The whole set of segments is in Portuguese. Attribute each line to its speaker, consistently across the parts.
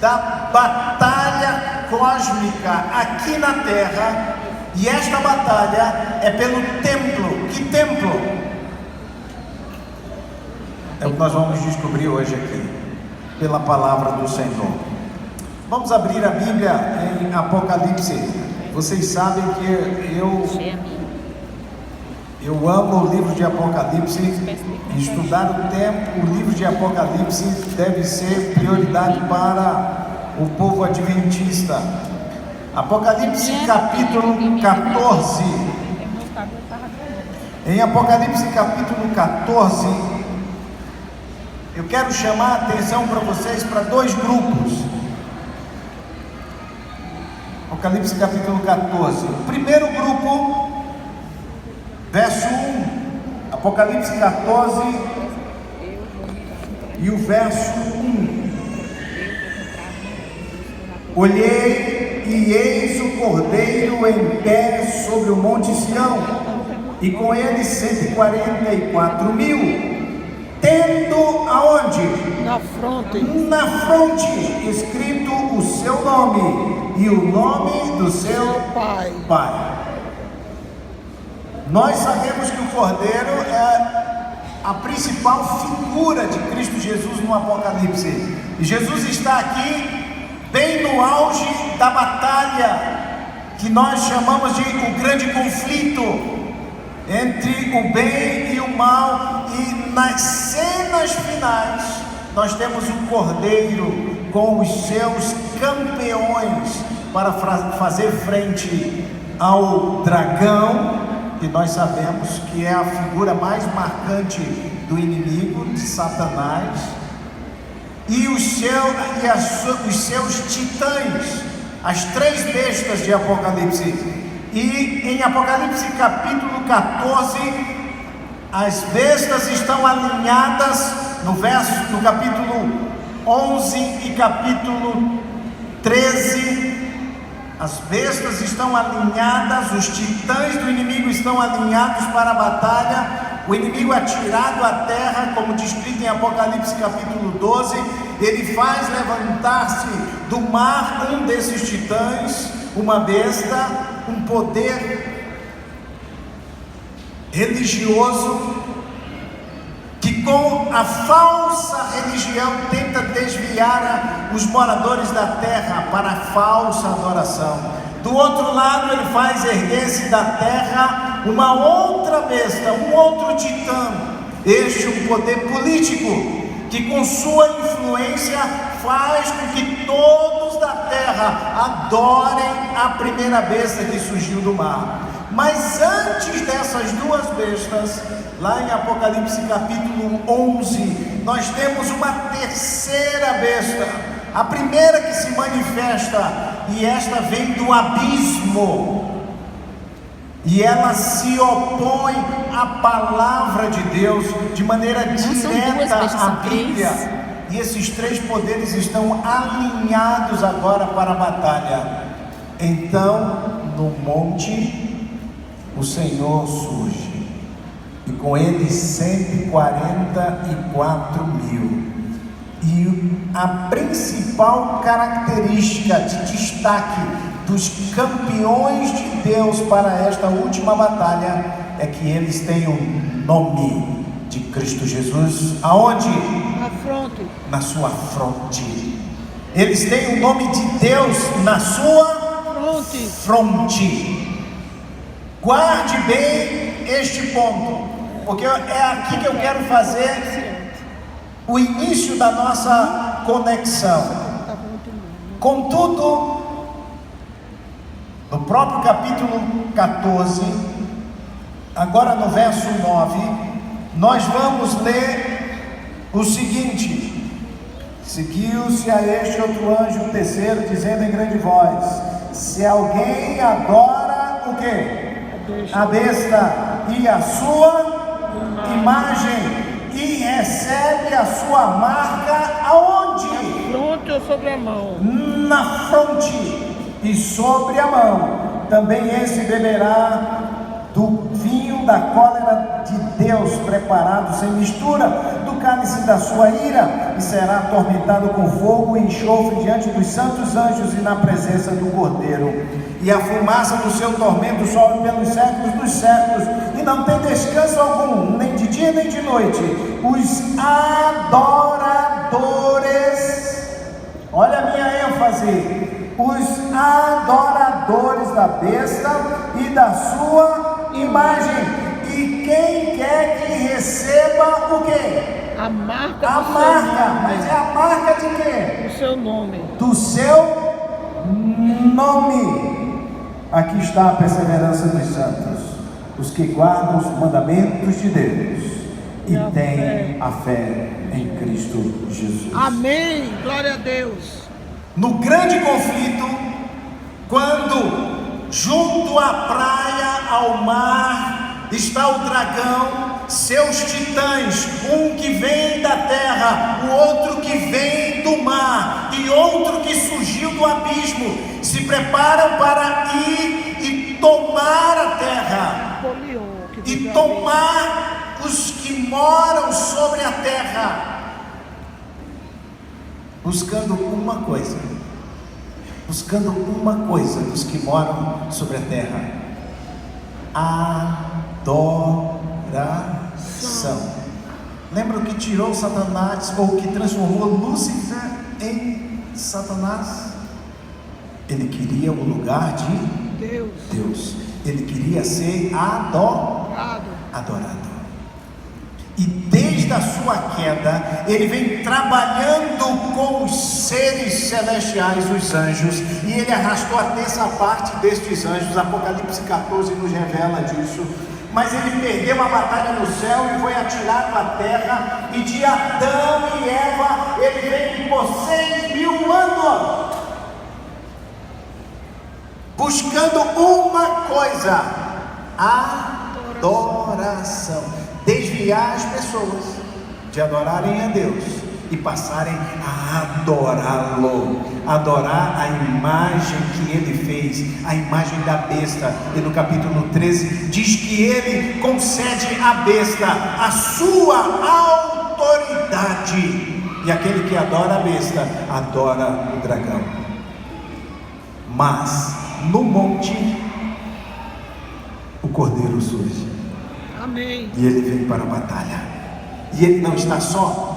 Speaker 1: da batalha cósmica aqui na Terra, e esta batalha é pelo templo. Que templo? É o que nós vamos descobrir hoje aqui, pela palavra do Senhor. Vamos abrir a Bíblia em Apocalipse. Vocês sabem que eu amo o livro de Apocalipse. Estudar o livro de Apocalipse deve ser prioridade para o povo adventista. Apocalipse capítulo 14. Em Apocalipse capítulo 14, eu quero chamar a atenção para vocês para dois grupos. Apocalipse capítulo 14. O primeiro grupo, verso 1. Apocalipse 14 e o verso 1. Olhei e eis o Cordeiro em pé sobre o monte Sião, e com ele 144.000, tendo aonde? Na fronte escrito o seu nome e o nome do seu Pai. Nós sabemos que o Cordeiro é a principal figura de Cristo Jesus no Apocalipse. E Jesus está aqui bem no auge da batalha que nós chamamos de o grande conflito entre o bem e o mal. E nas cenas finais nós temos o Cordeiro com os seus campeões para fazer frente ao dragão, que nós sabemos que é a figura mais marcante do inimigo, de Satanás, e os seus titãs, as três bestas de Apocalipse. E em Apocalipse capítulo 14, as bestas estão alinhadas no capítulo 11 e capítulo 13. As bestas estão alinhadas, os titãs do inimigo estão alinhados para a batalha. O inimigo atirado à terra, como descrito em Apocalipse capítulo 12, ele faz levantar-se do mar um desses titãs, uma besta, um poder religioso, que com a falsa religião tenta desviar os moradores da terra para a falsa adoração. Do outro lado, ele faz erguer-se da terra uma outra besta, um outro titã, este um poder político, que com sua influência faz com que todos da terra adorem a primeira besta que surgiu do mar. Mas antes dessas duas bestas, lá em Apocalipse capítulo 11, nós temos uma terceira besta, a primeira que se manifesta, e esta vem do abismo, e ela se opõe à palavra de Deus de maneira direta à Bíblia. E esses três poderes estão alinhados agora para a batalha. Então, no monte, o Senhor surge, e com ele 144.000. E a principal característica de destaque dos campeões de Deus para esta última batalha é que eles têm o nome de Cristo Jesus. Aonde? Na sua fronte. Eles têm o nome de Deus na sua fronte. Guarde bem este ponto, porque é aqui que eu quero fazer o início da nossa conexão. Contudo, no próprio capítulo 14, agora no verso 9, nós vamos ler o seguinte: seguiu-se a este outro anjo, o terceiro, dizendo em grande voz: se alguém adora o quê? A besta e a sua imagem, e recebe a sua marca aonde?
Speaker 2: Na fronte ou sobre a mão?
Speaker 1: Na fronte e sobre a mão. Também esse beberá do vinho da cólera de Deus, preparado sem mistura, do cálice da sua ira, e será atormentado com fogo e enxofre diante dos santos anjos e na presença do Cordeiro. E a fumaça do seu tormento sobe pelos séculos dos séculos, e não tem descanso algum, nem de dia nem de noite. Os adoradores, olha a minha ênfase, os adoradores da besta e da sua imagem. E quem quer que receba o quê?
Speaker 2: A marca
Speaker 1: A
Speaker 2: do
Speaker 1: marca, mas é a marca de quê?
Speaker 2: do seu nome.
Speaker 1: Do seu nome. Aqui está a perseverança dos santos, os que guardam os mandamentos de Deus e têm a fé em Cristo Jesus.
Speaker 2: Amém. Glória a Deus.
Speaker 1: No grande conflito, quando junto à praia, ao mar, está o dragão, seus titãs, um que vem da terra, o outro que vem do mar, e outro que surgiu do abismo, se preparam para ir e tomar a terra, e tomar os que moram sobre a terra, buscando uma coisa dos que moram sobre a terra: adoração. Lembra o que tirou Satanás, ou que transformou Lúcifer em Satanás? Ele queria o lugar de Deus. Ele queria ser adorado. E desde a sua queda, ele vem trabalhando com os seres celestiais, os anjos, e ele arrastou a terça parte destes anjos. Apocalipse 14 nos revela disso. Mas ele perdeu a batalha no céu e foi atirado à terra, e de Adão e Eva ele veio por 6.000 anos, buscando uma coisa: adoração. Desviar as pessoas de adorarem a Deus e passarem a adorá-lo, adorar a imagem que ele fez, a imagem da besta. E no capítulo 13 diz que ele concede à besta a sua autoridade, e aquele que adora a besta adora o dragão. Mas no monte o cordeiro surge.
Speaker 2: Amém.
Speaker 1: E ele vem para a batalha. E ele não está só.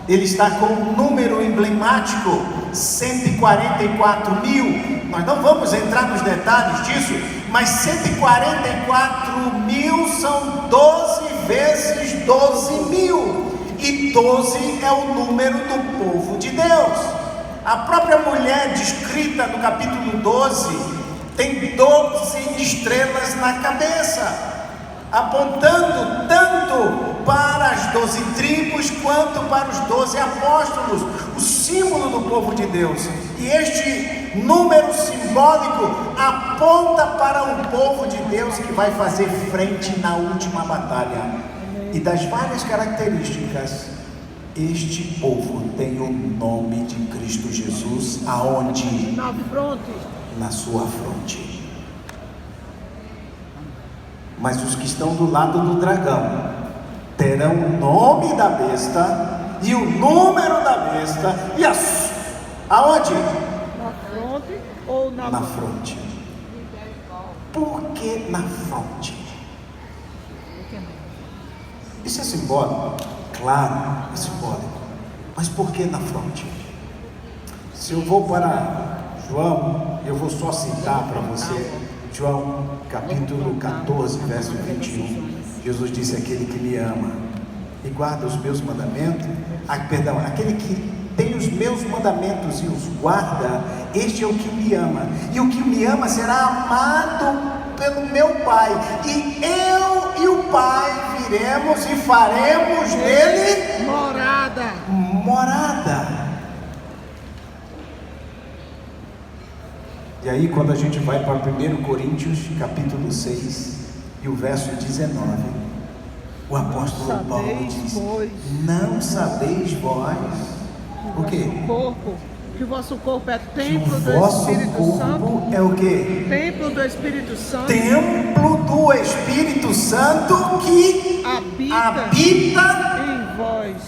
Speaker 1: Ele está com um número emblemático: 144.000. Nós não vamos entrar nos detalhes disso, mas 144.000 são 12 vezes 12.000. E 12 é o número do povo de Deus. A própria mulher descrita no capítulo 12 tem 12 estrelas na cabeça, apontando tanto para as 12 tribos quanto para os 12 apóstolos, o símbolo do povo de Deus. E este número simbólico aponta para um povo de Deus que vai fazer frente na última batalha. E das várias características, este povo tem o nome de Cristo Jesus aonde?
Speaker 2: Na fronte.
Speaker 1: Na sua fronte. Mas os que estão do lado do dragão terão o nome da besta e o número da besta. E aonde?
Speaker 2: Na fronte ou na mão?
Speaker 1: Fronte. Por que na fronte? Isso é simbólico? Claro, é simbólico. Mas por que na fronte? Se eu vou para João, eu vou só citar para você João capítulo 14, verso 21. Jesus disse: aquele que me ama e guarda os meus mandamentos, aquele que tem os meus mandamentos e os guarda, este é o que me ama, e o que me ama será amado pelo meu Pai, e eu e o Pai viremos e faremos nele morada. E aí, quando a gente vai para 1 Coríntios capítulo 6 e o verso 19, o apóstolo Paulo diz: não sabeis vós o quê?
Speaker 2: Que o vosso corpo é templo do Espírito Santo.
Speaker 1: É o quê?
Speaker 2: Templo do Espírito Santo.
Speaker 1: Templo do Espírito Santo que habita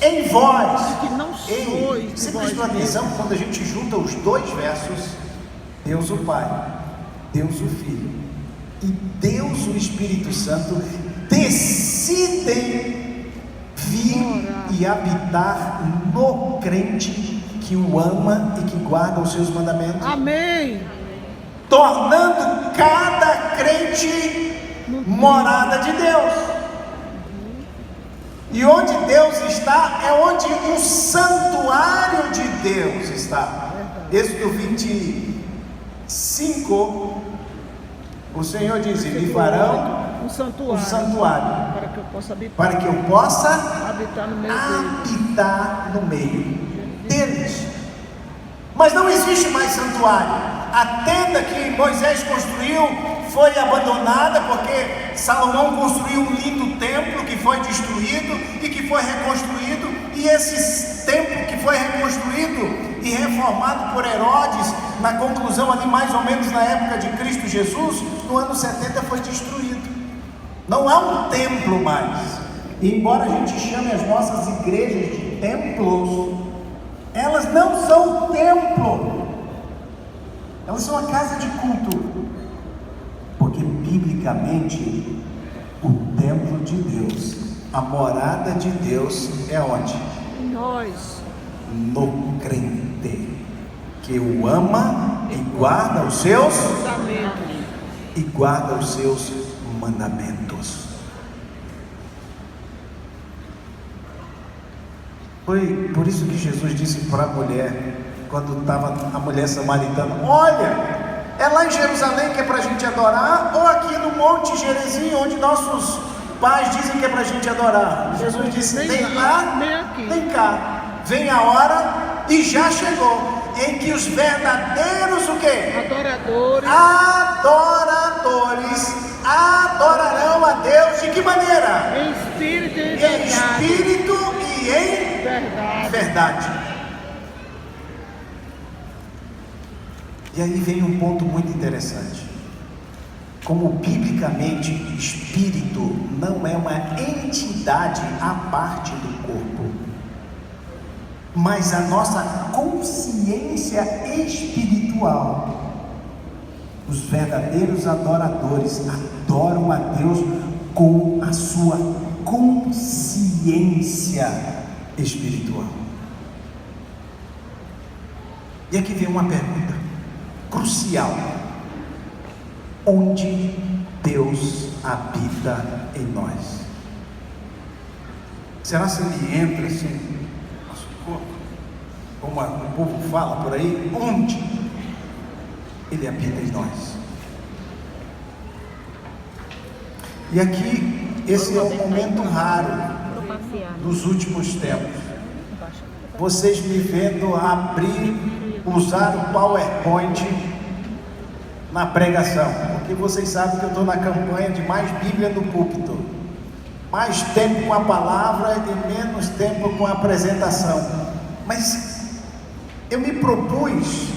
Speaker 1: Em vós.
Speaker 2: Que não sois de
Speaker 1: Você
Speaker 2: vós
Speaker 1: prestou atenção quando a gente junta os dois versos? Deus o Pai, Deus o Filho e Deus o Espírito Santo decidem vir e habitar no crente que o ama e que guarda os seus mandamentos.
Speaker 2: Amém.
Speaker 1: Tornando cada crente morada de Deus. E onde Deus está é onde o santuário de Deus está. Êxodo 25, o Senhor diz: e me farão
Speaker 2: um santuário, para que eu possa habitar no meio
Speaker 1: deles. Mas não existe mais santuário. A tenda que Moisés construiu foi abandonada porque Salomão construiu um lindo templo que foi destruído e que foi reconstruído. E esse templo que foi reconstruído e reformado por Herodes, na conclusão ali mais ou menos na época de Cristo Jesus, no ano 70 foi destruído. Não há um templo mais. E embora a gente chame as nossas igrejas de templos, elas não são templo. Elas são a casa de culto. Porque biblicamente o templo de Deus, a morada de Deus é onde?
Speaker 2: Nós.
Speaker 1: No crente que o ama e guarda os seus mandamentos. Foi por isso que Jesus disse para a mulher, quando estava a mulher samaritana: olha, é lá em Jerusalém que é para a gente adorar, ou aqui no Monte Gerizim, onde nossos pais dizem que é para a gente adorar? Jesus disse: nem lá, nem cá. Vem a hora, e já chegou, em que os verdadeiros o quê? Adoradores adorarão a Deus de que maneira?
Speaker 2: Em espírito e
Speaker 1: em verdade. E aí vem um ponto muito interessante. Como biblicamente espírito não é uma entidade à parte do corpo, mas a nossa consciência espiritual. Os verdadeiros adoradores adoram a Deus com a sua consciência espiritual. E aqui vem uma pergunta crucial: onde Deus habita em nós? Será que Ele entra assim, nosso corpo, como o povo fala por aí? Onde Ele habita em nós? E aqui, esse é um momento raro dos últimos tempos. Vocês me vendo usar o PowerPoint na pregação, porque vocês sabem que eu estou na campanha de mais Bíblia no púlpito, mais tempo com a palavra e menos tempo com a apresentação. Mas eu me propus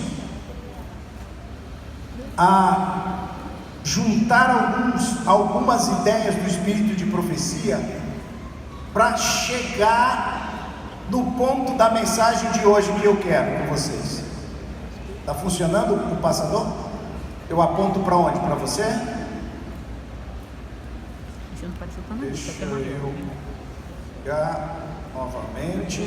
Speaker 1: a juntar algumas ideias do espírito de profecia para chegar no ponto da mensagem de hoje que eu quero com vocês. Está funcionando o passador? Eu aponto para onde? Para você? Deixa eu pegar novamente.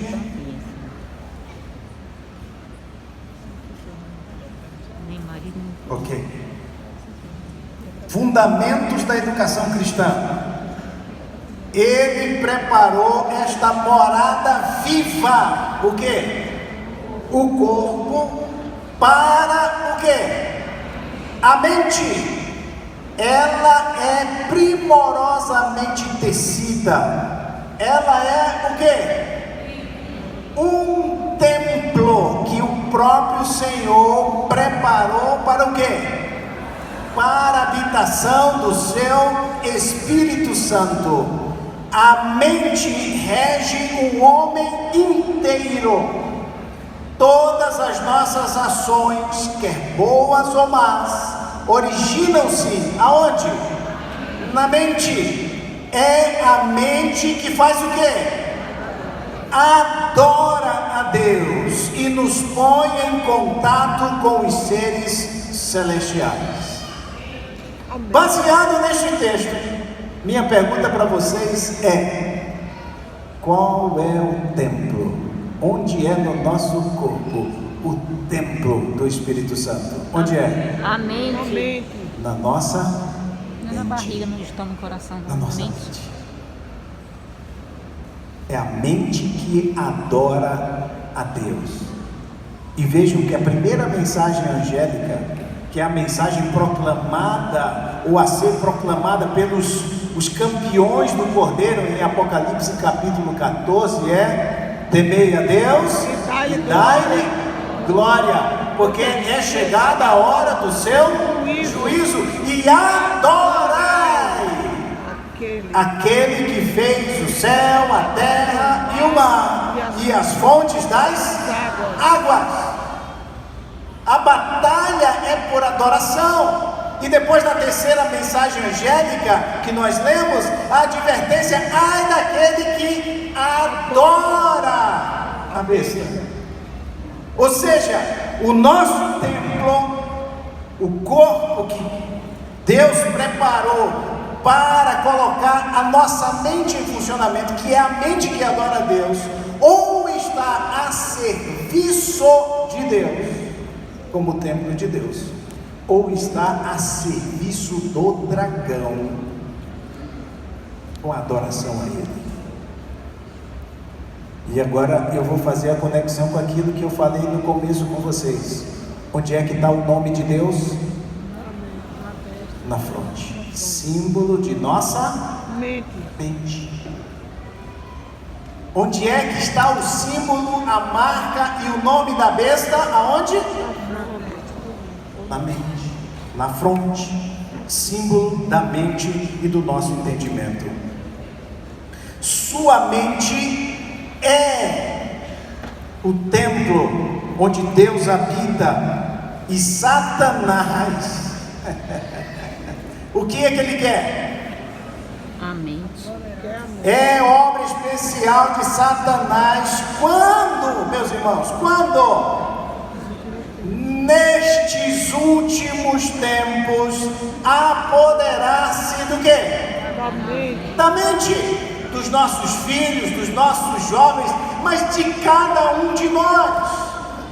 Speaker 1: Ok. Fundamentos da educação cristã. Ele preparou esta morada viva. O quê? O corpo para o quê? A mente. Ela é primorosamente tecida. Ela é o quê? Um templo que o próprio Senhor preparou para o quê? Para a habitação do seu Espírito Santo. A mente rege o homem inteiro. Todas as nossas ações, quer boas ou más, originam-se aonde? Na mente. É a mente que faz o quê? adora a Deus e nos põe em contato com os seres celestiais. Baseado neste texto, minha pergunta para vocês é: qual é o templo? Onde é no nosso corpo o templo do Espírito Santo? Onde é?
Speaker 3: A mente.
Speaker 1: Na nossa
Speaker 3: Não é na barriga, não está no coração.
Speaker 1: Na nossa
Speaker 3: mente.
Speaker 1: mente. É a mente que adora a Deus. E vejam que a primeira mensagem angélica, que é a mensagem proclamada ou a ser proclamada pelos os campeões do Cordeiro em Apocalipse capítulo 14 é: temei a Deus e dai-lhe glória, porque é chegada a hora do seu juízo, e adorai aquele que fez o céu, a terra e o mar e as fontes das águas. A batalha é por adoração. E depois da terceira mensagem angélica que nós lemos, a advertência: ai daquele que adora a besta. Ou seja, o nosso templo, o corpo que Deus preparou para colocar a nossa mente em funcionamento, que é a mente que adora a Deus, ou está a serviço de Deus, como o templo de Deus, ou está a serviço do dragão, com adoração a ele. E agora eu vou fazer a conexão com aquilo que eu falei no começo com vocês. Onde é que está o nome de Deus? Na fronte, símbolo de nossa mente. Onde é que está o símbolo, a marca e o nome da besta? Aonde? Na mente, na fronte, símbolo da mente e do nosso entendimento. Sua mente é o templo onde Deus habita, e Satanás o que é que ele quer?
Speaker 3: A mente.
Speaker 1: É obra especial de Satanás. Quando, meus irmãos? Quando? Nestes últimos tempos, apoderar-se do quê? Da mente. Dos nossos filhos, dos nossos jovens, mas de cada um de nós,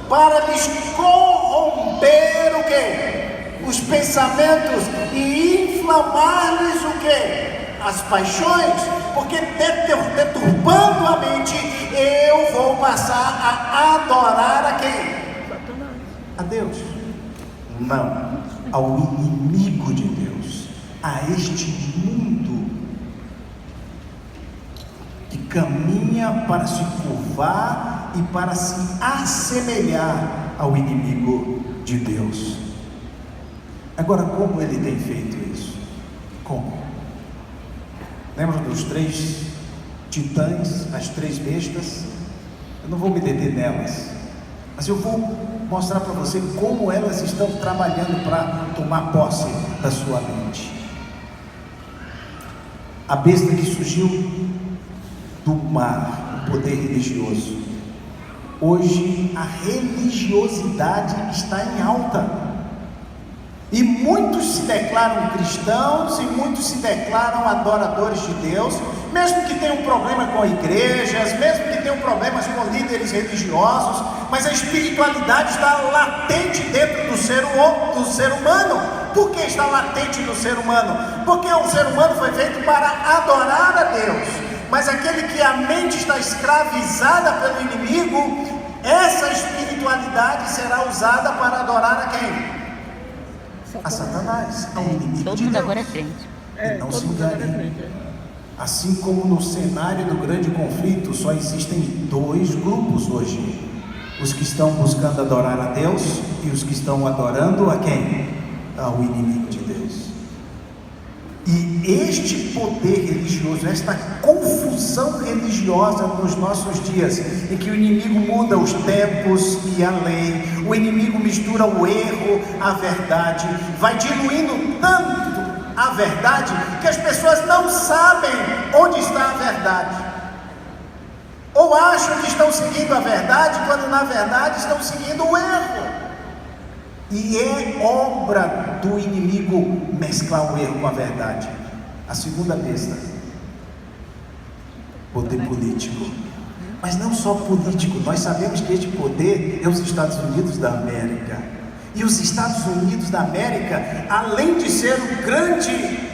Speaker 1: para lhes corromper o quê? Os pensamentos, e inflamar-lhes o quê? As paixões, porque deturbando a mente, eu vou passar a adorar a quem? A Deus? Não, ao inimigo de Deus, a este mundo que caminha para se curvar e para se assemelhar ao inimigo de Deus. Agora, como ele tem feito isso? Como? Lembra dos 3 titãs, as 3 bestas? Eu não vou me deter nelas, mas eu vou mostrar para você como elas estão trabalhando para tomar posse da sua mente. A besta que surgiu do mar, o poder religioso. Hoje a religiosidade está em alta, e muitos se declaram cristãos e muitos se declaram adoradores de Deus, mesmo que tenham problema com igrejas, mesmo que tenham problemas com líderes religiosos, mas a espiritualidade está latente dentro do ser humano. Por que está latente no ser humano? Porque o ser humano foi feito para adorar a Deus. Mas aquele que a mente está escravizada pelo inimigo, essa espiritualidade será usada para adorar a quem? A Satanás, ao inimigo de Deus.
Speaker 3: Todo mundo agora é crente.
Speaker 1: E não se engane. Assim como no cenário do grande conflito, só existem 2 grupos hoje: os que estão buscando adorar a Deus e os que estão adorando a quem? Ao inimigo de Deus. E este poder religioso, esta confusão religiosa nos nossos dias, em que o inimigo muda os tempos e a lei, o inimigo mistura o erro, a verdade, vai diluindo tanto a verdade, que as pessoas não sabem onde está a verdade. ou acham que estão seguindo a verdade, quando na verdade estão seguindo o erro. E é obra do inimigo mesclar o erro com a verdade. A segunda besta, poder político. Mas não só político, nós sabemos que este poder é os Estados Unidos da América. E os Estados Unidos da América, além de ser o grande,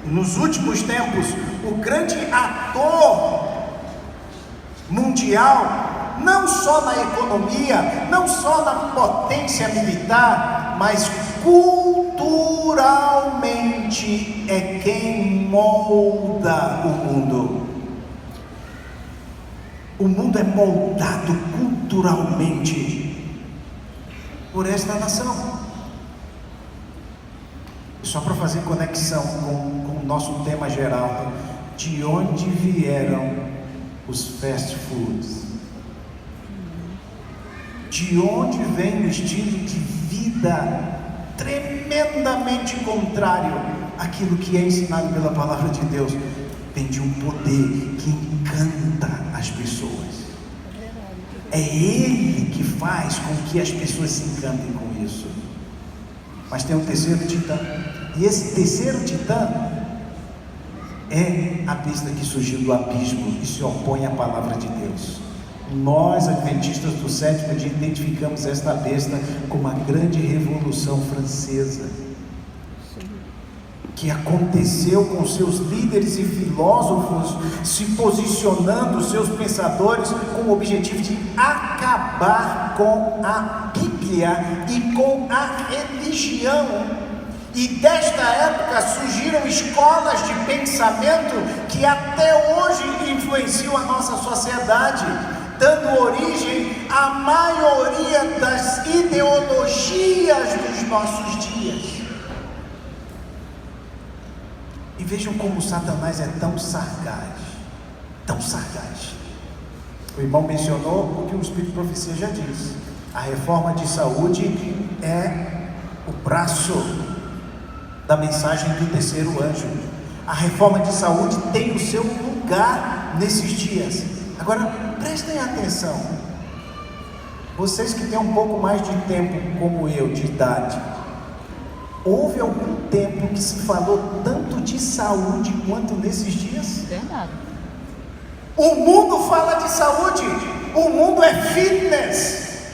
Speaker 1: nos últimos tempos, o grande ator mundial, não só na economia, não só na potência militar, mas culturalmente é quem molda o mundo. O mundo é moldado culturalmente por esta nação. Só para fazer conexão com o nosso tema geral, de onde vieram os fast foods? De onde vem o estilo de vida tremendamente contrário àquilo que é ensinado pela palavra de Deus? Vem de um poder que encanta as pessoas. É Ele que faz com que as pessoas se encantem com isso. Mas tem um terceiro titã, e esse terceiro titã é a besta que surgiu do abismo e se opõe à palavra de Deus. Nós, adventistas do sétimo dia, identificamos esta besta como a grande revolução francesa, que aconteceu com seus líderes e filósofos se posicionando, seus pensadores, com o objetivo de acabar com a Bíblia e com a religião. E desta época surgiram escolas de pensamento que até hoje influenciam a nossa sociedade, dando origem à maioria das ideologias dos nossos dias. E vejam como Satanás é tão sagaz, tão sagaz. O irmão mencionou o que o Espírito de Profecia já diz: a reforma de saúde é o braço da mensagem do terceiro anjo. A reforma de saúde tem o seu lugar nesses dias. Agora, prestem atenção, vocês que têm um pouco mais de tempo como eu, de idade, houve algum tempo que se falou tanto de saúde quanto nesses dias?
Speaker 3: Verdade.
Speaker 1: O mundo fala de saúde, o mundo é fitness,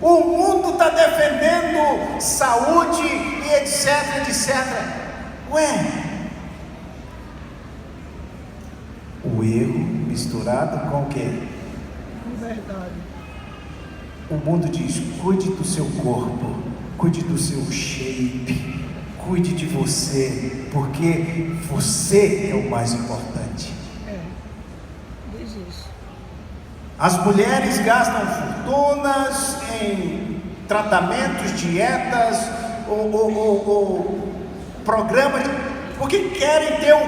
Speaker 1: o mundo está defendendo saúde e etc, etc. Ué, o erro misturado com o quê?
Speaker 2: Verdade.
Speaker 1: O mundo diz: cuide do seu corpo, cuide do seu shape, cuide de você, porque você é o mais importante.
Speaker 2: Diz isso.
Speaker 1: As mulheres gastam fortunas em tratamentos, dietas, ou programas, porque querem ter um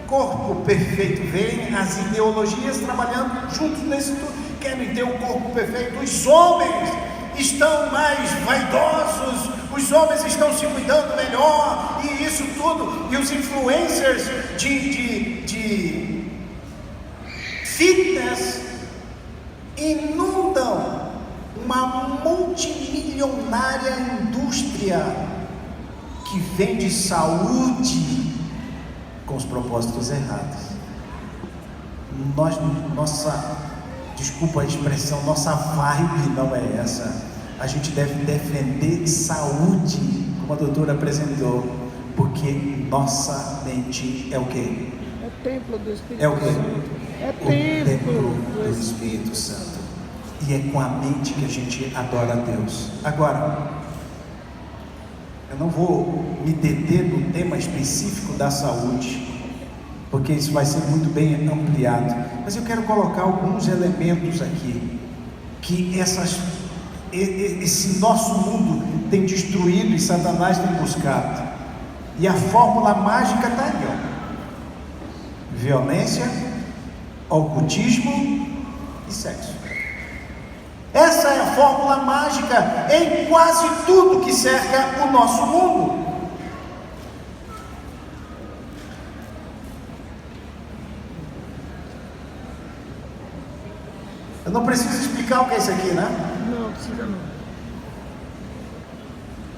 Speaker 1: corpo perfeito. Vem as ideologias trabalhando juntos nesse tudo, querem ter um corpo perfeito. Os homens estão mais vaidosos, os homens estão se cuidando melhor, e isso tudo, e os influencers de fitness inundam uma multimilionária indústria que vende saúde com os propósitos errados. Desculpa a expressão, nossa vibe não é essa. A gente deve defender saúde, como a doutora apresentou, porque nossa mente é o quê?
Speaker 2: É o templo do Espírito
Speaker 1: É o quê?
Speaker 2: Santo. É
Speaker 1: O templo do Espírito Santo. E é com a mente que a gente adora a Deus. Agora, eu não vou me deter no tema específico da saúde, porque isso vai ser muito bem ampliado, mas eu quero colocar alguns elementos aqui que esse nosso mundo tem destruído e Satanás tem buscado, e a fórmula mágica está aí, ó: violência, ocultismo e sexo. Essa é a fórmula mágica em quase tudo que cerca o nosso mundo. Eu não preciso explicar o que é isso aqui, né?
Speaker 2: Não, precisa não.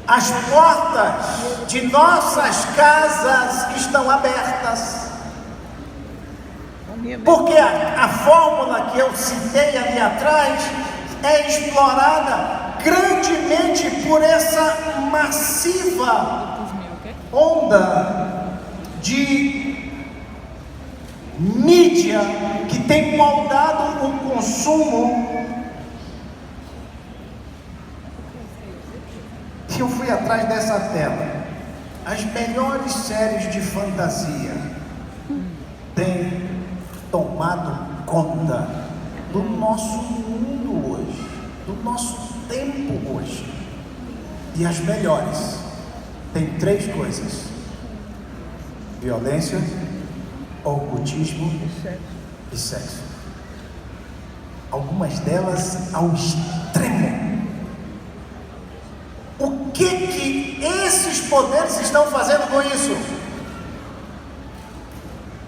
Speaker 1: As portas de nossas casas estão abertas. Porque a fórmula que eu citei ali atrás é explorada grandemente por essa massiva onda de mídia que tem moldado o consumo. E eu fui atrás dessa tela. As melhores séries de fantasia têm tomado conta do nosso mundo hoje, do nosso tempo hoje. E as melhores têm 3 coisas: violência, ocultismo e sexo. Algumas delas ao extremo. O que esses poderes estão fazendo com isso?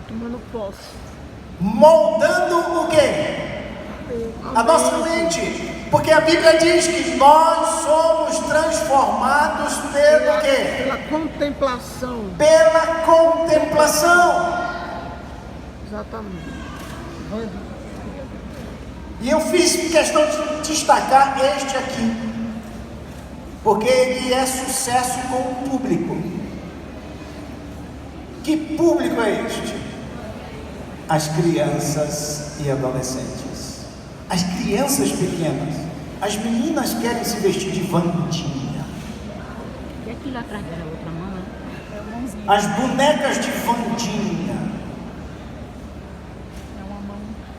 Speaker 2: Tomando posse.
Speaker 1: Moldando o quê? A nossa mente. Porque a Bíblia diz que nós somos transformados pelo quê?
Speaker 2: Pela contemplação.
Speaker 1: Pela contemplação.
Speaker 2: Exatamente.
Speaker 1: E eu fiz questão de destacar este aqui, porque ele é sucesso com o público. Que público é este? As crianças e adolescentes. As crianças pequenas. As meninas querem se vestir de Wandinha.
Speaker 3: E aquilo atrás da outra mão, né?
Speaker 1: As bonecas de Wandinha.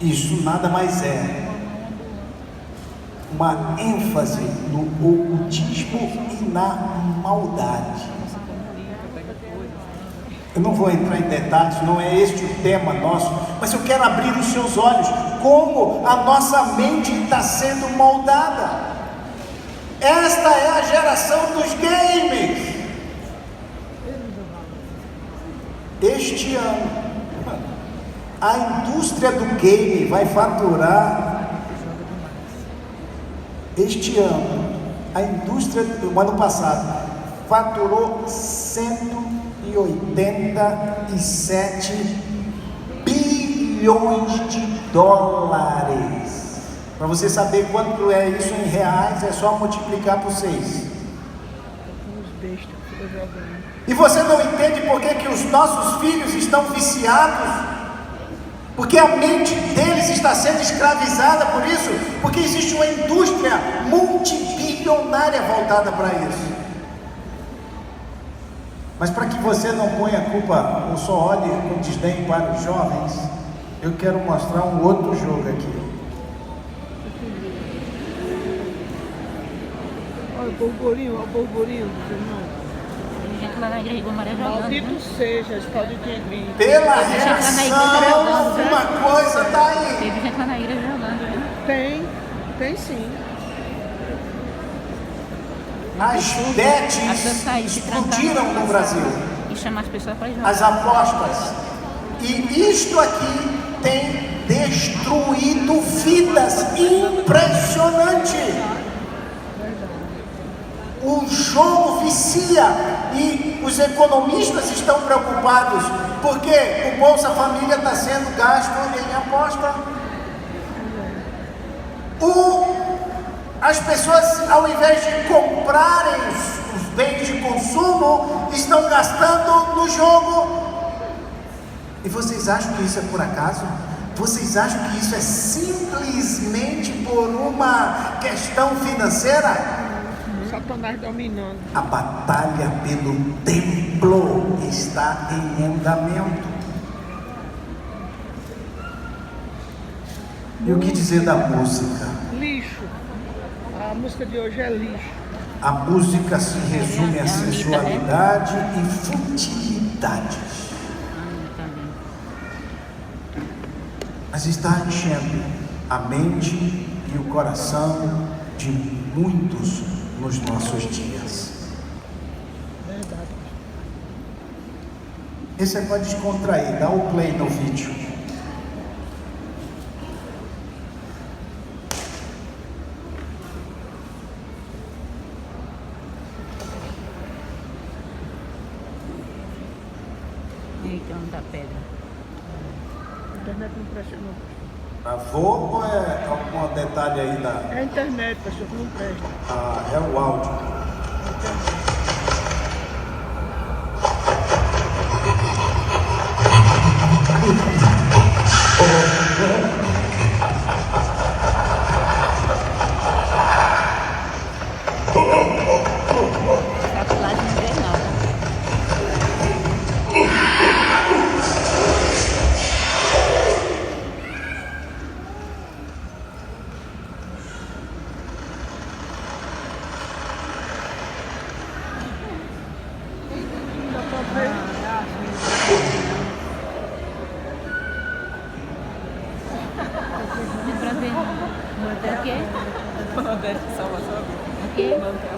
Speaker 1: Isso nada mais é uma ênfase no ocultismo e na maldade. Eu não vou entrar em detalhes, não é este o tema nosso, mas eu quero abrir os seus olhos, como a nossa mente está sendo moldada. Esta é a geração dos games. Este ano, a indústria do game vai faturar. Este ano, a indústria do ano passado faturou 187 bilhões de dólares. Para você saber quanto é isso em reais, é só multiplicar por 6. E você não entende por que os nossos filhos estão viciados? Porque a mente deles está sendo escravizada por isso, porque existe uma indústria multibilionária voltada para isso. Mas para que você não ponha a culpa ou só olhe com desdém para os jovens, eu quero mostrar um outro jogo aqui.
Speaker 2: Olha o burburinho dos irmãos.
Speaker 3: Tem gente lá na igreja igual Maria jogando.
Speaker 2: Maldito
Speaker 3: Né?
Speaker 2: seja esse tal de tigrinho.
Speaker 1: Pela reação, uma coisa está aí.
Speaker 3: Teve gente lá na igreja jogando, né?
Speaker 2: Tem sim.
Speaker 1: As bets explodiram no Brasil.
Speaker 3: E chamar as pessoas para jogar.
Speaker 1: As apostas. E isto aqui tem destruído vidas. Impressionante. O jogo vicia e os economistas estão preocupados porque o Bolsa Família está sendo gasto em aposta. As pessoas, ao invés de comprarem os bens de consumo, estão gastando no jogo. E vocês acham que isso é por acaso? Vocês acham que isso é simplesmente por uma questão financeira?
Speaker 2: Satanás dominando.
Speaker 1: A batalha pelo templo está em andamento. E o que dizer da música?
Speaker 2: Lixo. A música de hoje é lixo.
Speaker 1: A música se resume a sensualidade e futilidades. Mas está enchendo a mente e o coração de muitos nos nossos dias.
Speaker 2: Verdade.
Speaker 1: Esse é para descontrair, dá o play no vídeo.
Speaker 3: Então, da pedra.
Speaker 2: A internet não presta, não.
Speaker 1: Travou ou é algum detalhe aí da...
Speaker 2: É a internet, pastor, que não presta.
Speaker 1: Ah, é o áudio.
Speaker 3: Só que lá não vê nada.
Speaker 2: Dá pra ver.
Speaker 3: Não é pra ver. O quê? O quê?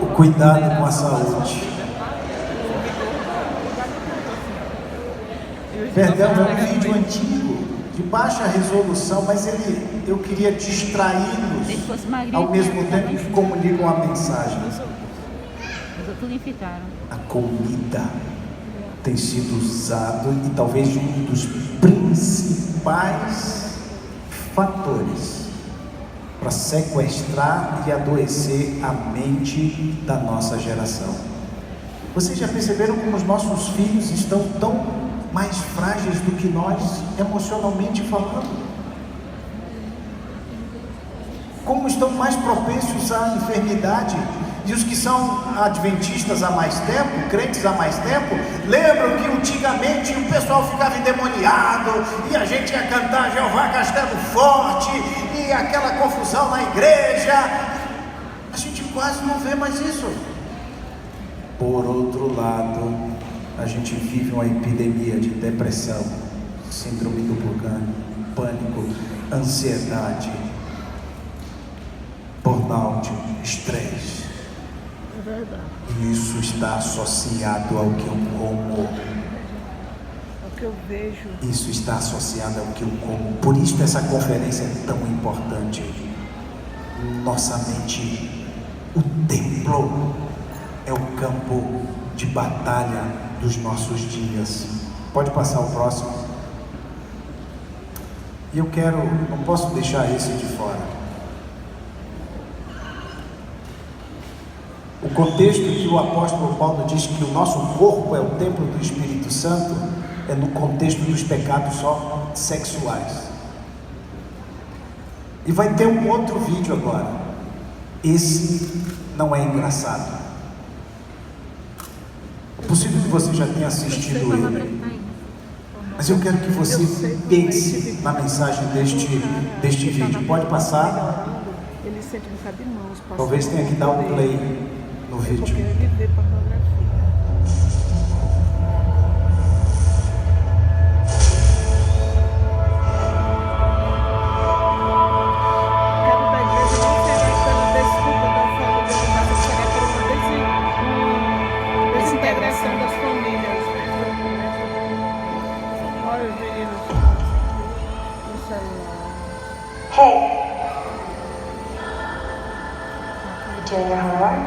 Speaker 1: O cuidado com a saúde. Perdão, é um vídeo antigo, de baixa resolução, mas eu queria distraí-los ao mesmo tempo que comunicam a mensagem.
Speaker 3: Os outros nem ficaram.
Speaker 1: A comida tem sido usado e talvez um dos principais fatores para sequestrar e adoecer a mente da nossa geração. Vocês já perceberam como os nossos filhos estão tão mais frágeis do que nós, emocionalmente falando? Como estão mais propensos à enfermidade? E os que são adventistas há mais tempo, crentes há mais tempo, lembram que antigamente o pessoal ficava endemoniado e a gente ia cantar Jeová Castelo Forte e aquela confusão na igreja. A gente quase não vê mais isso. Por outro lado, a gente vive uma epidemia de depressão, síndrome do pânico, ansiedade, burnout, estresse.
Speaker 2: É verdade.
Speaker 1: E isso está associado ao que eu como.
Speaker 2: É o que eu vejo.
Speaker 1: Isso está associado ao que eu como. Por isso essa conferência é tão importante. Nossa mente, o templo é o campo de batalha dos nossos dias. Pode passar o próximo. E eu não posso deixar esse de fora. O contexto que o apóstolo Paulo diz que o nosso corpo é o templo do Espírito Santo é no contexto dos pecados só sexuais. E vai ter um outro vídeo agora. Esse não é engraçado. É possível que você já tenha assistido ele, mas eu quero que você pense na mensagem deste vídeo. Pode passar.
Speaker 2: Ele sente um bocado de mãos.
Speaker 1: Talvez tenha que dar um play no vídeo.
Speaker 2: Porque ele vê pornografia. Cada da igreja não será pela desculpa da falta de educação, será por uma desintegração das famílias. Olha os meninos no celular.
Speaker 4: Hey! You doing your homework?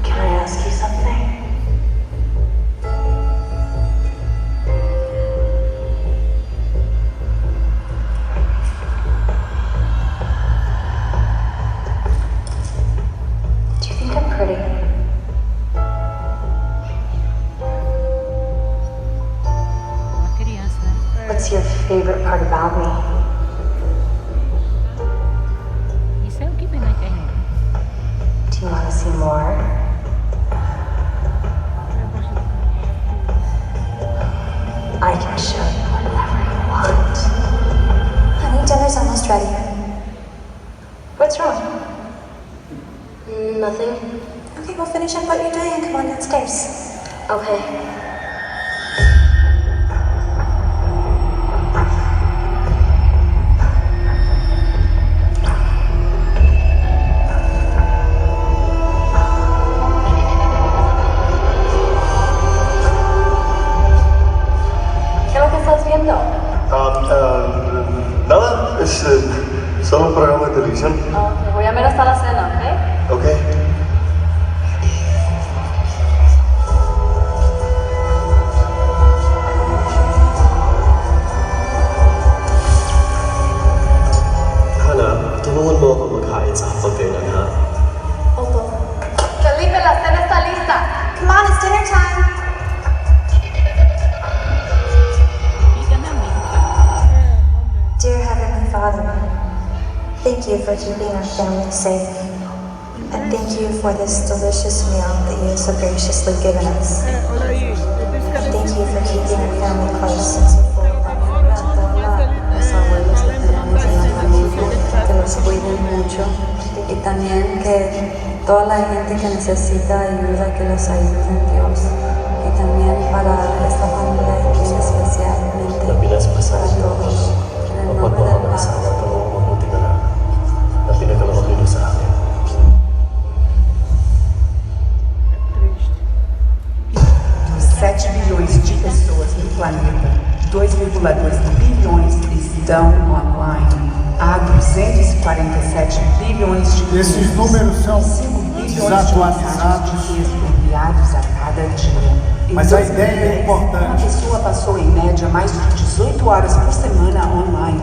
Speaker 4: Can I ask you something? Do you think I'm pretty?
Speaker 3: Uma criança, né?
Speaker 4: What's your favorite part about me?
Speaker 3: Isso é o que vem na internet.
Speaker 4: Do you want to see more? I can show you whatever you want. Honey, dinner's almost ready. What's wrong? Nothing. Okay, we'll finish up what you're doing and come on downstairs. Okay. ¿Qué es lo que estás viendo?
Speaker 5: Nada,
Speaker 4: you for keeping our family safe. And thank you for this delicious meal that you have so graciously given us.
Speaker 2: Olha aí, ele disse que
Speaker 4: And
Speaker 2: ela
Speaker 4: thank you for keeping our family close and supportive. Los abuelos que tenemos en la familia, que los cuiden mucho. Y también que toda la gente que necesita ayuda, que los ayuden Dios. Y también para esta familia aquí especialmente, para todos. En el nombre del Padre.
Speaker 5: 7 bilhões de pessoas no planeta, 2,2 bilhões estão online. Há 247 bilhões de
Speaker 1: Esses
Speaker 5: clientes,
Speaker 1: números são
Speaker 5: 5 bilhões de
Speaker 1: desatualizados.
Speaker 5: mensagens de texto enviados a cada dia. Em
Speaker 1: Mas a
Speaker 5: 2010,
Speaker 1: ideia é importante.
Speaker 5: Uma pessoa passou em média mais de 18 horas por semana online.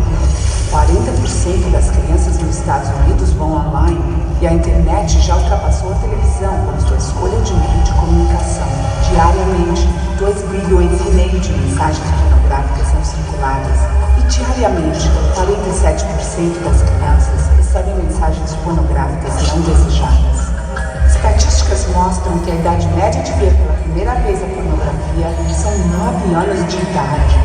Speaker 5: 40% das crianças nos Estados Unidos vão online e a internet já ultrapassou a televisão como sua escolha de meio de comunicação. Diariamente, 2,5 bilhões de mensagens pornográficas são circuladas e diariamente, 47% das crianças recebem mensagens pornográficas não desejadas. Estatísticas mostram que a idade média de ver pela primeira vez a pornografia são 9 anos de idade.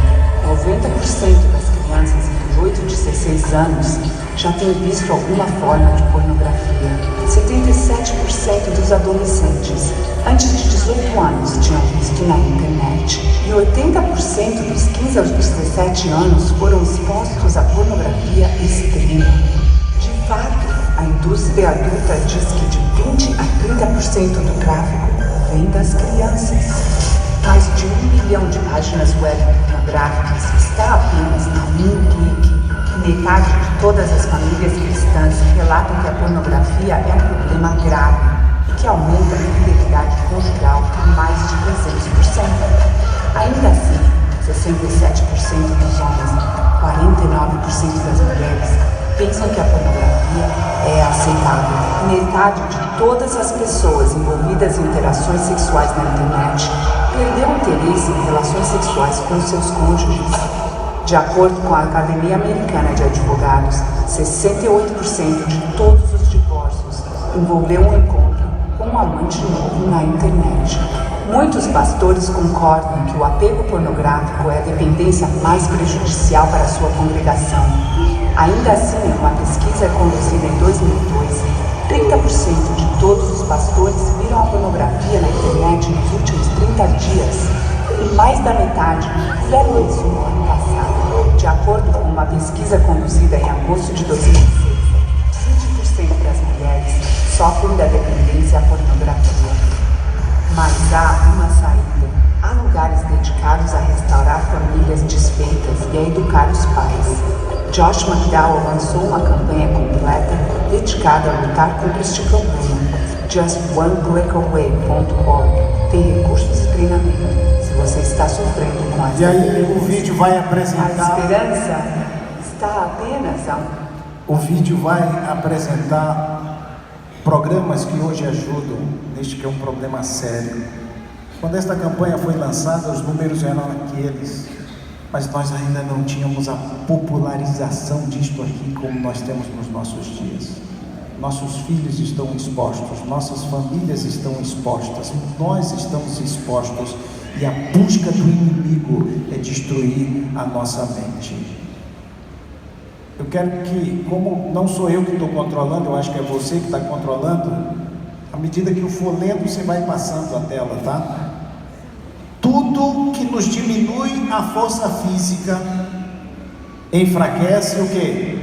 Speaker 5: 90% das crianças entre 8 e 16 anos já têm visto alguma forma de pornografia. 77% dos adolescentes antes de 18 anos tinham visto na internet. E 80% dos 15 aos 17 anos foram expostos à pornografia extrema. De fato, a indústria adulta diz que de 20 a 30% do tráfico vem das crianças. Mais de 1 milhão de páginas web pornográficas está apenas a um clique. Metade de todas as famílias cristãs relatam que a pornografia é um problema grave e que aumenta a infidelidade conjugal em mais de 300%. Ainda assim, 67% dos homens e 49% das mulheres pensam que a pornografia é aceitável. Metade de todas as pessoas envolvidas em interações sexuais na internet perdeu interesse em relações sexuais com seus cônjuges. De acordo com a Academia Americana de Advogados, 68% de todos os divórcios envolveu um encontro com um amante novo na internet. Muitos pastores concordam que o apego pornográfico é a dependência mais prejudicial para a sua congregação. Ainda assim, uma pesquisa conduzida em 2002, 30% de todos os pastores viram a pornografia na internet nos últimos 30 dias. E mais da metade fizeram isso no ano passado. De acordo com uma pesquisa conduzida em agosto de 2006, 20% das mulheres sofrem da dependência à pornografia. Mas há uma saída. Há lugares dedicados a restaurar famílias desfeitas e a educar os pais. Josh McDowell lançou uma campanha completa dedicada a lutar contra este problema. JustOneClickAway.org tem recursos e treinamento. Se você está sofrendo com essa
Speaker 1: E aí o vídeo vai apresentar.
Speaker 5: a esperança está apenas a
Speaker 1: O vídeo vai apresentar programas que hoje ajudam neste que é um problema sério. Quando esta campanha foi lançada, os números eram aqueles, mas nós ainda não tínhamos a popularização disto aqui como nós temos nos nossos dias. Nossos filhos estão expostos, nossas famílias estão expostas, nós estamos expostos e a busca do inimigo é destruir a nossa mente. Eu quero que, como não sou eu que estou controlando, eu acho que é você que está controlando, à medida que eu for lendo, você vai passando a tela, tá? Tudo que nos diminui a força física enfraquece o quê?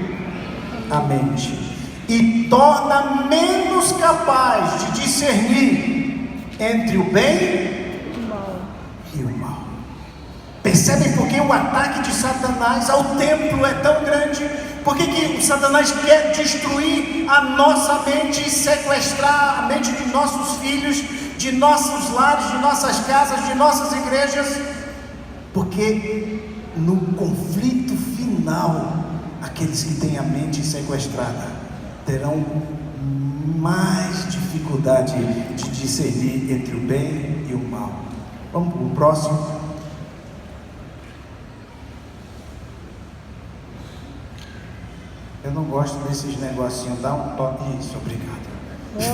Speaker 1: A mente. E torna menos capaz de discernir entre o bem e o mal. Percebem por que o ataque de Satanás ao templo é tão grande? Por que o Satanás quer destruir a nossa mente e sequestrar a mente de nossos filhos, de nossos lares, de nossas casas, de nossas igrejas? Porque no conflito final, aqueles que têm a mente sequestrada terão mais dificuldade de discernir entre o bem e o mal. Vamos para o próximo. Eu não gosto desses negocinhos, dá um toque. Isso, obrigado.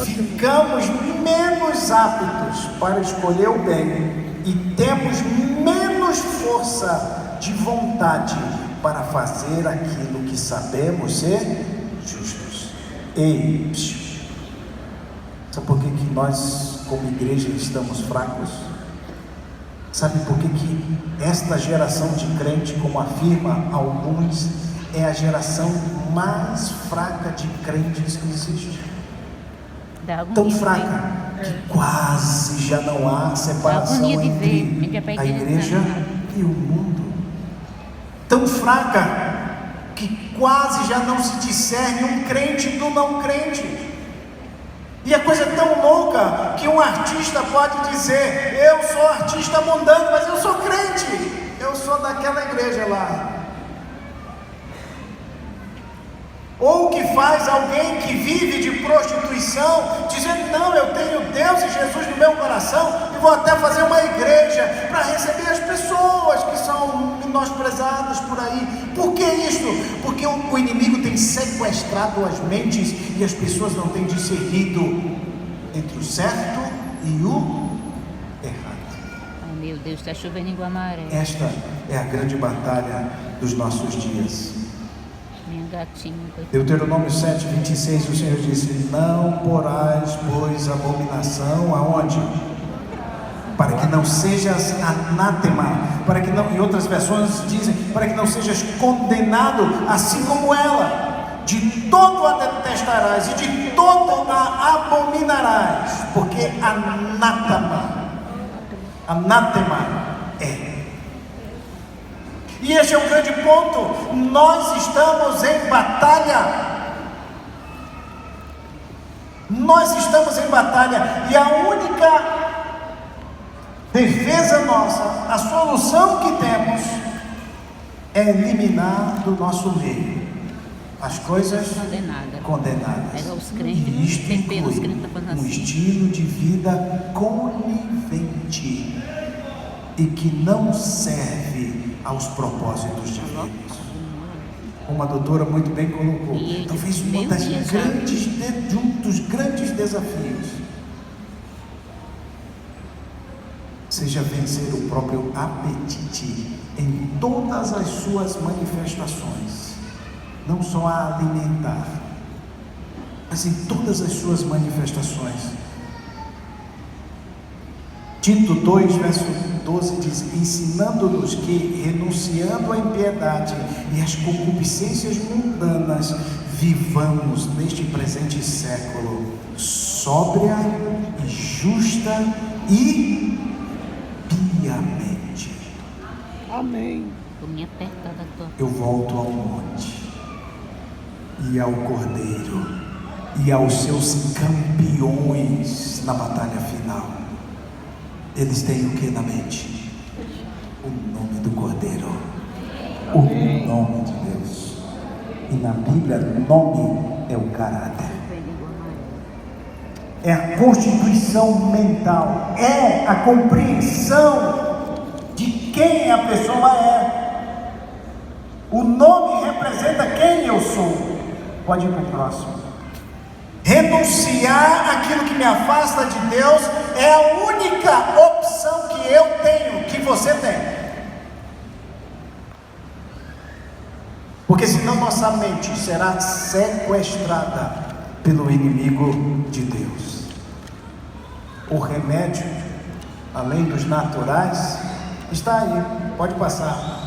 Speaker 1: Ficamos menos aptos para escolher o bem e temos menos força de vontade para fazer aquilo que sabemos ser justos. Ei, sabe por que nós, como igreja, estamos fracos? Sabe por que esta geração de crente, como afirma alguns, é a geração mais fraca de crentes que existe? Tão fraca que quase já não há separação entre a igreja e o mundo. Tão fraca que quase já não se discerne um crente do não crente. E a coisa é tão louca que um artista pode dizer: eu sou artista mundano, mas eu sou crente, eu sou daquela igreja lá. Ou que faz alguém que vive de prostituição, dizendo: não, eu tenho Deus e Jesus no meu coração e vou até fazer uma igreja para receber as pessoas que são menosprezadas por aí. Por que isso? Porque o inimigo tem sequestrado as mentes e as pessoas não têm discernido entre o certo e o errado.
Speaker 3: Ai meu Deus, está chovendo em Guamaré.
Speaker 1: Esta é a grande batalha dos nossos dias.
Speaker 3: Minha gatinha.
Speaker 1: Deuteronômio 7, 26, o Senhor disse: não porás, pois, abominação aonde? Para que não sejas anátema, para que não, em outras versões dizem, para que não sejas condenado, assim como ela. De todo a detestarás e de todo a abominarás, porque anátema é. E este é um grande ponto. Nós estamos em batalha. Nós estamos em batalha. E a única defesa nossa, a solução que temos, é eliminar do nosso meio as coisas condenadas.
Speaker 3: Pega os crentes,
Speaker 1: e isto
Speaker 3: tempera os
Speaker 1: inclui
Speaker 3: crentes fazendo
Speaker 1: um
Speaker 3: assim.
Speaker 1: estilo de vida conivente e que não serve aos propósitos divinos. Uma doutora muito bem colocou, talvez um dos grandes desafios seja vencer o próprio apetite em todas as suas manifestações, não só a alimentar, mas em todas as suas manifestações. Tito 2, verso 12 diz: ensinando-nos que, renunciando à impiedade e às concupiscências mundanas, vivamos neste presente século sóbria e justa e piamente.
Speaker 2: Amém.
Speaker 3: Minha apertada tua.
Speaker 1: Eu volto ao monte e ao cordeiro e aos seus campeões na batalha final. Eles têm o que na mente? O nome do cordeiro, o nome de Deus. E na Bíblia, nome é o caráter, é a constituição mental, é a compreensão de quem a pessoa é. O nome representa quem eu sou. Pode ir para o próximo. Renunciar àquilo que me afasta de Deus é a única opção que eu tenho, que você tem. Porque senão nossa mente será sequestrada pelo inimigo de Deus. O remédio, além dos naturais, está aí, pode passar.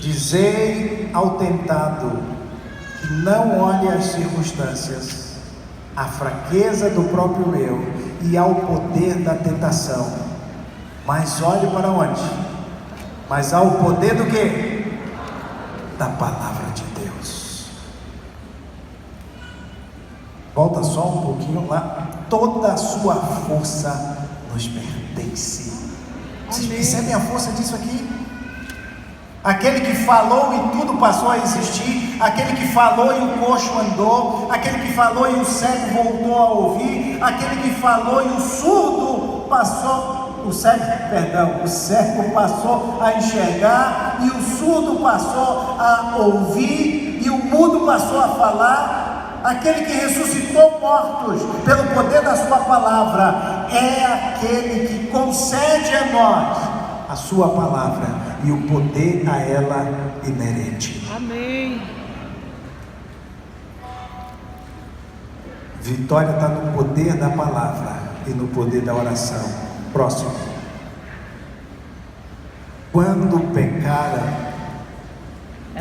Speaker 1: Dizei ao tentado que não olhe as circunstâncias, a fraqueza do próprio eu e ao poder da tentação, mas olhe para onde? Mas ao poder do quê? Da palavra de Deus. Volta só um pouquinho lá. Toda a sua força nos pertence. Vocês percebem a força disso aqui? Aquele que falou e tudo passou a existir, aquele que falou e o coxo andou, aquele que falou e o cego voltou a ouvir, aquele que falou e o surdo passou. o cego passou a enxergar, e o surdo passou a ouvir, e o mudo passou a falar. Aquele que ressuscitou mortos pelo poder da sua palavra é aquele que concede a nós a sua palavra e o poder a ela inerente.
Speaker 2: Amém.
Speaker 1: Vitória está no poder da palavra e no poder da oração. Próximo. Quando pecaram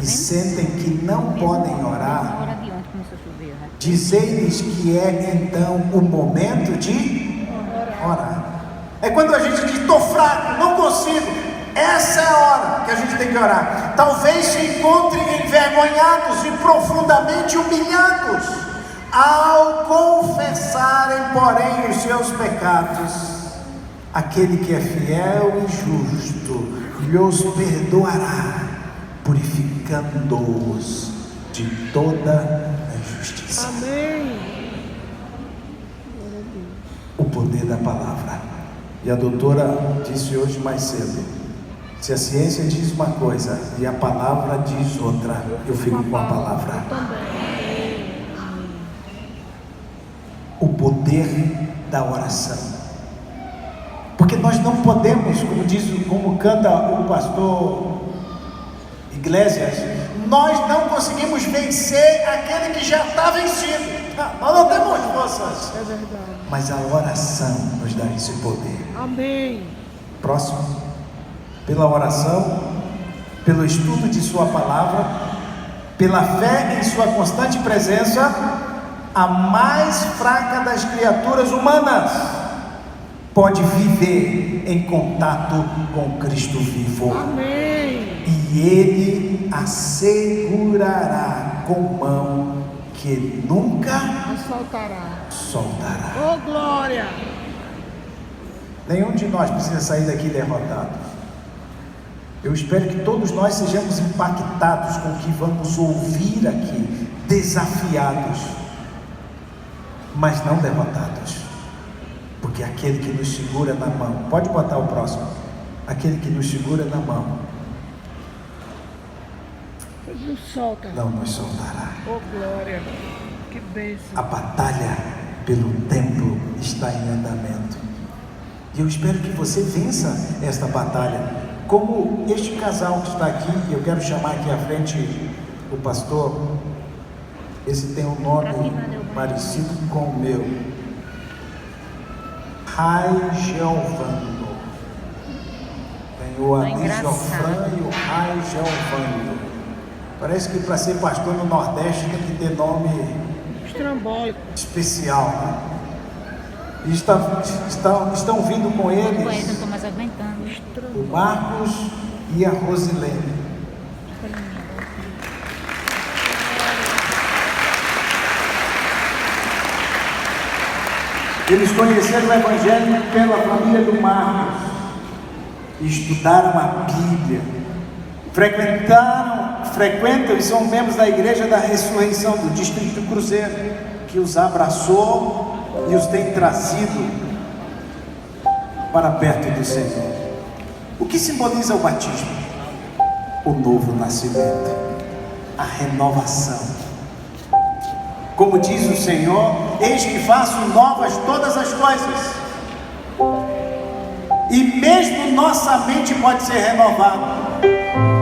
Speaker 1: e sentem que não podem orar,
Speaker 3: Hora de ontem começou a chover, né?
Speaker 1: dizei-lhes que é então o momento de orar. É quando a gente diz: estou fraco, não consigo. Essa é a hora que a gente tem que orar. Talvez se encontrem envergonhados e profundamente humilhados. Ao confessarem, porém, os seus pecados, aquele que é fiel e justo lhes perdoará, purificando-os de toda a injustiça.
Speaker 2: Amém.
Speaker 1: O poder da palavra. E a doutora disse hoje mais cedo: se a ciência diz uma coisa e a palavra diz outra, eu fico com a palavra. O poder da oração. Porque nós não podemos, como canta o pastor Iglesias, nós não conseguimos vencer aquele que já está vencido. Nós não temos forças.
Speaker 2: É verdade.
Speaker 1: Mas a oração nos dá esse poder.
Speaker 2: Amém.
Speaker 1: Próximo. Pela oração, pelo estudo de sua palavra, pela fé em sua constante presença, a mais fraca das criaturas humanas pode viver em contato com Cristo vivo.
Speaker 2: Amém.
Speaker 1: E Ele assegurará com mão que nunca soltará.
Speaker 2: Oh, glória.
Speaker 1: Nenhum de nós precisa sair daqui derrotado. Eu espero que todos nós sejamos impactados com o que vamos ouvir aqui, desafiados, mas não derrotados, porque aquele que nos segura na mão, pode botar o próximo, aquele que nos segura na mão,
Speaker 2: Não solta.
Speaker 1: não nos soltará.
Speaker 2: Oh, glória. Que bênção.
Speaker 1: A batalha pelo templo está em andamento, e eu espero que você vença esta batalha, como este casal que está aqui. Eu quero chamar aqui à frente o pastor. Esse tem um nome parecido com o meu, Raigelvando. Tem o Anisofran e o Raigelvando. Parece que para ser pastor no Nordeste tem que ter nome
Speaker 2: Estrambólico.
Speaker 1: especial, né? E estão vindo com
Speaker 3: Não
Speaker 1: eles
Speaker 3: conheço, não estou mais aguentando.
Speaker 1: o Marcos e a Rosilene. Eles conheceram o Evangelho pela família do Marcos, estudaram a Bíblia, frequentam e são membros da Igreja da Ressurreição do Distrito Cruzeiro, que os abraçou e os tem trazido para perto do Senhor. O que simboliza o batismo? O novo nascimento, a renovação. Como diz o Senhor: eis que faço novas todas as coisas. E mesmo nossa mente pode ser renovada.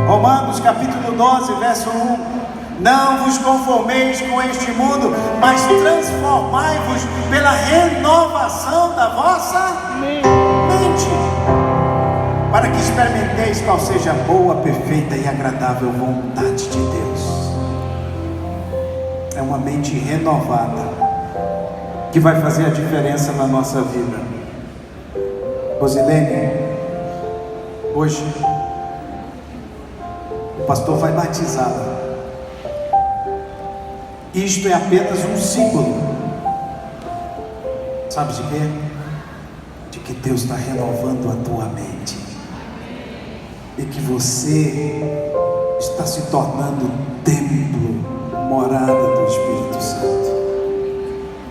Speaker 1: Romanos capítulo 12, verso 1: não vos conformeis com este mundo, mas transformai-vos pela renovação da vossa mente, para que experimenteis qual seja a boa, perfeita e agradável vontade de Deus. É uma mente renovada que vai fazer a diferença na nossa vida. Rosilene, hoje o pastor vai batizá-la. Isto é apenas um símbolo. Sabe de quê? De que Deus está renovando a tua mente, e que você está se tornando templo, morada do Espírito Santo.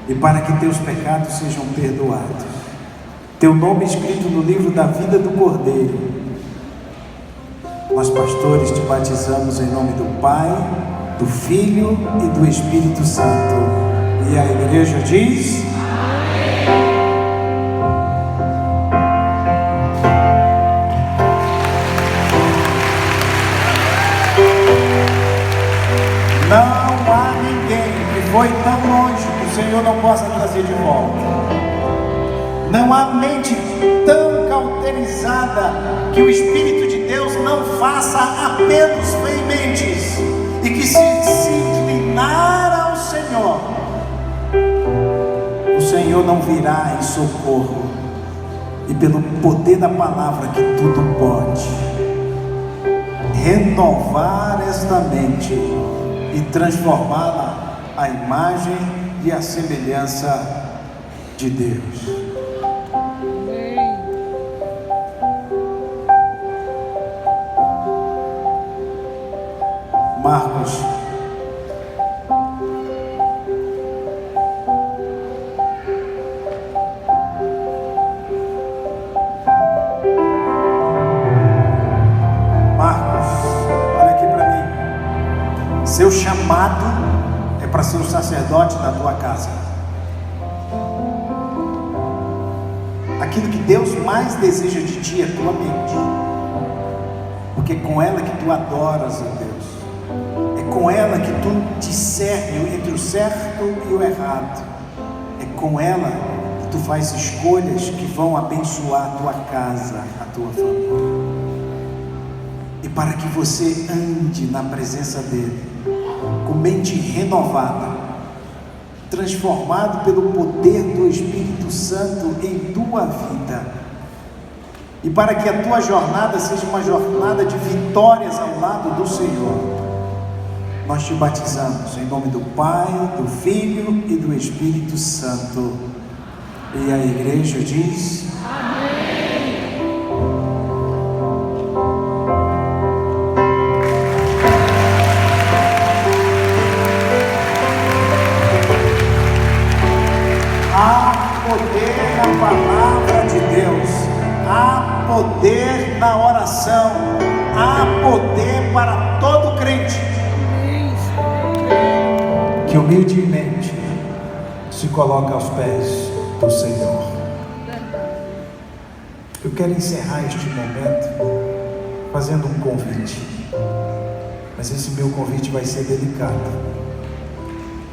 Speaker 1: E para que teus pecados sejam perdoados, teu nome escrito no livro da vida do Cordeiro. Nós, pastores, te batizamos em nome do Pai, do Filho e do Espírito Santo. E a igreja diz: não há ninguém que foi tão longe que o Senhor não possa trazer de volta. Não há mente tão cauterizada que o Espírito de Deus não faça apelos veementes, e que se inclinar ao Senhor, o Senhor não virá em socorro. E pelo poder da palavra que tudo pode, renovar esta mente e transformá-la à imagem e à semelhança de Deus. Marcos olha aqui para mim. Seu chamado é para ser o sacerdote da tua casa. Aquilo que Deus mais deseja de ti é tua mente, porque é com ela que tu adoras a Deus. Com ela que tu discerne entre o certo e o errado. É com ela que tu faz escolhas que vão abençoar a tua casa, a tua família. E para que você ande na presença dele, com mente renovada, transformado pelo poder do Espírito Santo em tua vida, e para que a tua jornada seja uma jornada de vitórias ao lado do Senhor, nós te batizamos em nome do Pai, do Filho e do Espírito Santo. E a igreja diz: amém. Há poder na palavra de Deus, há poder na oração, há poder para todo crente que humildemente se coloca aos pés do Senhor. Eu quero encerrar este momento fazendo um convite, mas esse meu convite vai ser delicado.